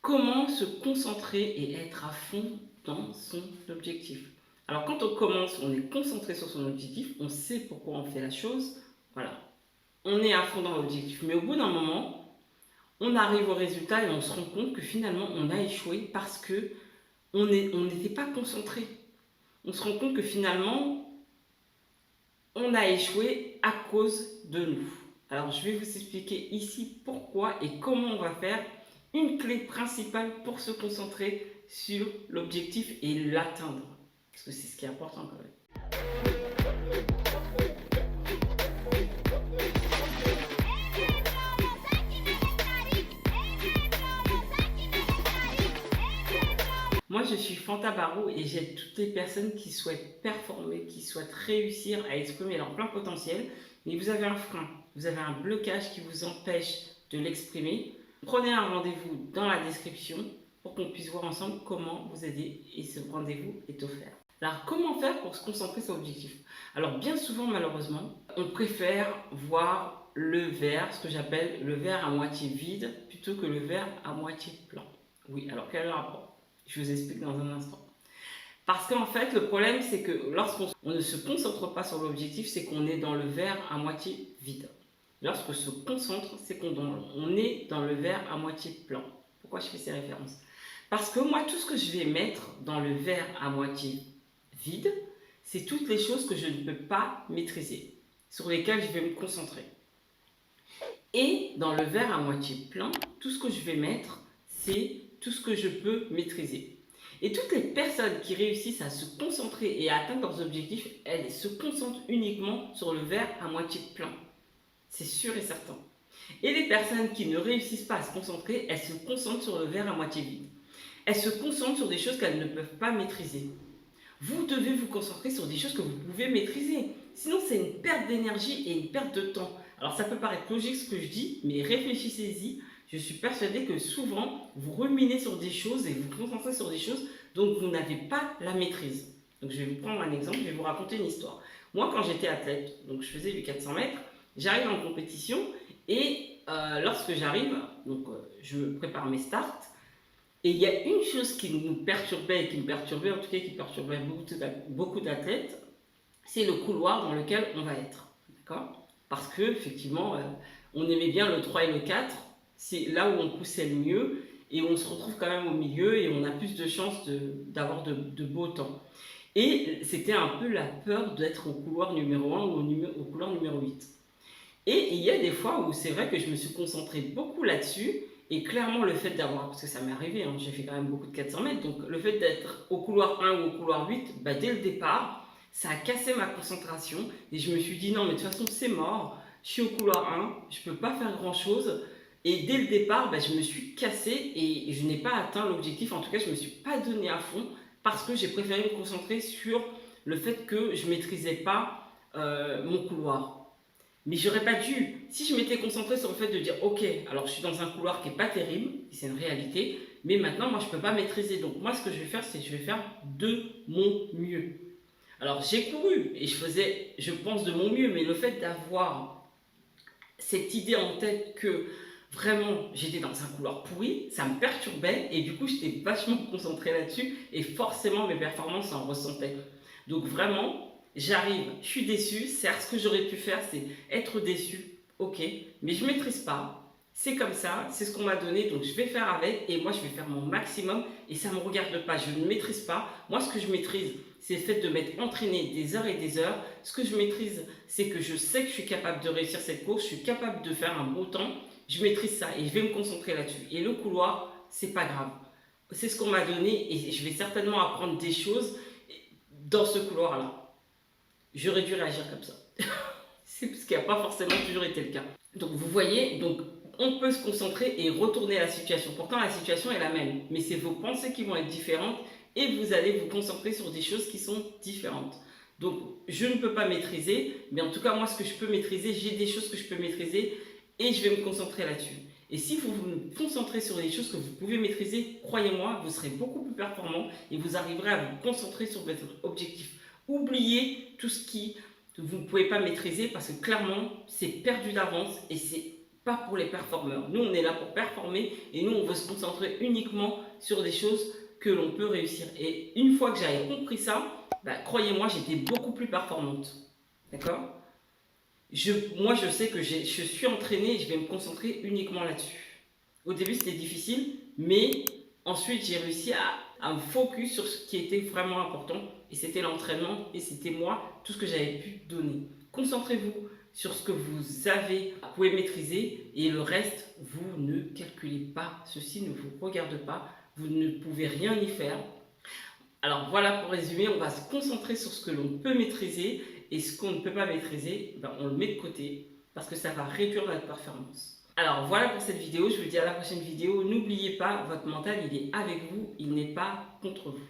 Comment se concentrer et être à fond dans son objectif? Alors quand on commence, on est concentré sur son objectif, on sait pourquoi on fait la chose, voilà. On est à fond dans l'objectif. Mais au bout d'un moment, on arrive au résultat et on se rend compte que finalement on a échoué parce que on n'était pas concentré. On se rend compte que finalement on a échoué à cause de nous. Alors je vais vous expliquer ici pourquoi et comment on va faire. Une clé principale pour se concentrer sur l'objectif et l'atteindre. Parce que c'est ce qui est important quand même. Moi, je suis Fanta Barou et j'aide toutes les personnes qui souhaitent performer, qui souhaitent réussir à exprimer leur plein potentiel, mais vous avez un frein, vous avez un blocage qui vous empêche de l'exprimer. Prenez un rendez-vous dans la description pour qu'on puisse voir ensemble comment vous aider et ce rendez-vous est offert. Alors, comment faire pour se concentrer sur l'objectif? Alors, bien souvent, malheureusement, on préfère voir le verre, ce que j'appelle le verre à moitié vide, plutôt que le verre à moitié plein. Oui, alors quel est le rapport? Je vous explique dans un instant. Parce qu'en fait, le problème, c'est que lorsqu'on ne se concentre pas sur l'objectif, c'est qu'on est dans le verre à moitié vide. Lorsqu'on se concentre, c'est qu'on est dans le verre à moitié plein. Pourquoi je fais ces références? Parce que moi, tout ce que je vais mettre dans le verre à moitié vide, c'est toutes les choses que je ne peux pas maîtriser, sur lesquelles je vais me concentrer. Et dans le verre à moitié plein, tout ce que je vais mettre, c'est tout ce que je peux maîtriser. Et toutes les personnes qui réussissent à se concentrer et à atteindre leurs objectifs, elles se concentrent uniquement sur le verre à moitié plein. C'est sûr et certain. Et les personnes qui ne réussissent pas à se concentrer, elles se concentrent sur le verre à moitié vide. Elles se concentrent sur des choses qu'elles ne peuvent pas maîtriser. Vous devez vous concentrer sur des choses que vous pouvez maîtriser. Sinon, c'est une perte d'énergie et une perte de temps. Alors, ça peut paraître logique ce que je dis, mais réfléchissez-y. Je suis persuadée que souvent, vous ruminez sur des choses et vous concentrez sur des choses dont vous n'avez pas la maîtrise. Donc, je vais vous prendre un exemple, je vais vous raconter une histoire. Moi, quand j'étais athlète, donc je faisais du 400 mètres, j'arrive en compétition et lorsque j'arrive, donc je prépare mes starts. Et il y a une chose qui nous perturbait, et qui me perturbait, en tout cas qui perturbait beaucoup d'athlètes, c'est le couloir dans lequel on va être. D'accord? Parce que effectivement, on aimait bien le 3 et le 4, c'est là où on poussait le mieux, et on se retrouve quand même au milieu, et on a plus de chances d'avoir de beaux temps. Et c'était un peu la peur d'être au couloir numéro 1 ou au couloir numéro 8. Et il y a des fois où c'est vrai que je me suis concentrée beaucoup là-dessus. Et clairement, le fait d'avoir, parce que ça m'est arrivé, hein, j'ai fait quand même beaucoup de 400 mètres, donc le fait d'être au couloir 1 ou au couloir 8, bah, dès le départ, ça a cassé ma concentration. Et je me suis dit, non, mais de toute façon, c'est mort. Je suis au couloir 1, je ne peux pas faire grand-chose. Et dès le départ, bah, je me suis cassée et je n'ai pas atteint l'objectif. En tout cas, je ne me suis pas donné à fond parce que j'ai préféré me concentrer sur le fait que je ne maîtrisais pas mon couloir. Mais j'aurais pas dû. Si je m'étais concentrée sur le fait de dire, ok, alors je suis dans un couloir qui est pas terrible, c'est une réalité, mais maintenant moi je peux pas maîtriser. Donc moi ce que je vais faire, c'est que je vais faire de mon mieux. Alors j'ai couru et je faisais, je pense, de mon mieux, mais le fait d'avoir cette idée en tête que vraiment j'étais dans un couloir pourri, ça me perturbait et du coup j'étais vachement concentrée là-dessus et forcément mes performances en ressentaient. Donc vraiment, j'arrive, je suis déçue, certes ce que j'aurais pu faire c'est être déçue, ok, mais je ne maîtrise pas, c'est comme ça, c'est ce qu'on m'a donné, donc je vais faire avec et moi je vais faire mon maximum et ça ne me regarde pas, je ne maîtrise pas. Moi ce que je maîtrise, c'est le fait de m'être entraîné des heures et des heures. Ce que je maîtrise, c'est que je sais que je suis capable de réussir cette course, je suis capable de faire un beau temps, je maîtrise ça et je vais me concentrer là-dessus. Et le couloir, c'est pas grave. C'est ce qu'on m'a donné et je vais certainement apprendre des choses dans ce couloir-là. J'aurais dû réagir comme ça. C'est ce qui n'a pas forcément toujours été le cas. Donc vous voyez, donc on peut se concentrer et retourner la situation. Pourtant la situation est la même, mais c'est vos pensées qui vont être différentes et vous allez vous concentrer sur des choses qui sont différentes. Donc je ne peux pas maîtriser, mais en tout cas moi ce que je peux maîtriser, j'ai des choses que je peux maîtriser et je vais me concentrer là-dessus. Et si vous vous concentrez sur des choses que vous pouvez maîtriser, croyez-moi, vous serez beaucoup plus performant et vous arriverez à vous concentrer sur votre objectif. Oubliez tout ce qui vous ne pouvez pas maîtriser parce que clairement c'est perdu d'avance et c'est pas pour les performeurs. Nous, on est là pour performer et nous, on veut se concentrer uniquement sur des choses que l'on peut réussir. Et une fois que j'avais compris ça, croyez-moi, j'étais beaucoup plus performante. D'accord? Moi, je sais que je suis entraînée et je vais me concentrer uniquement là-dessus. Au début, c'était difficile, mais ensuite, j'ai réussi à me focus sur ce qui était vraiment important. Et c'était l'entraînement et c'était moi, tout ce que j'avais pu donner. Concentrez-vous sur ce que vous pouvez maîtriser et le reste, vous ne calculez pas. Ceci ne vous regarde pas. Vous ne pouvez rien y faire. Alors voilà, pour résumer, on va se concentrer sur ce que l'on peut maîtriser et ce qu'on ne peut pas maîtriser, on le met de côté parce que ça va réduire notre performance. Alors voilà pour cette vidéo, je vous dis à la prochaine vidéo. N'oubliez pas, votre mental, il est avec vous, il n'est pas contre vous.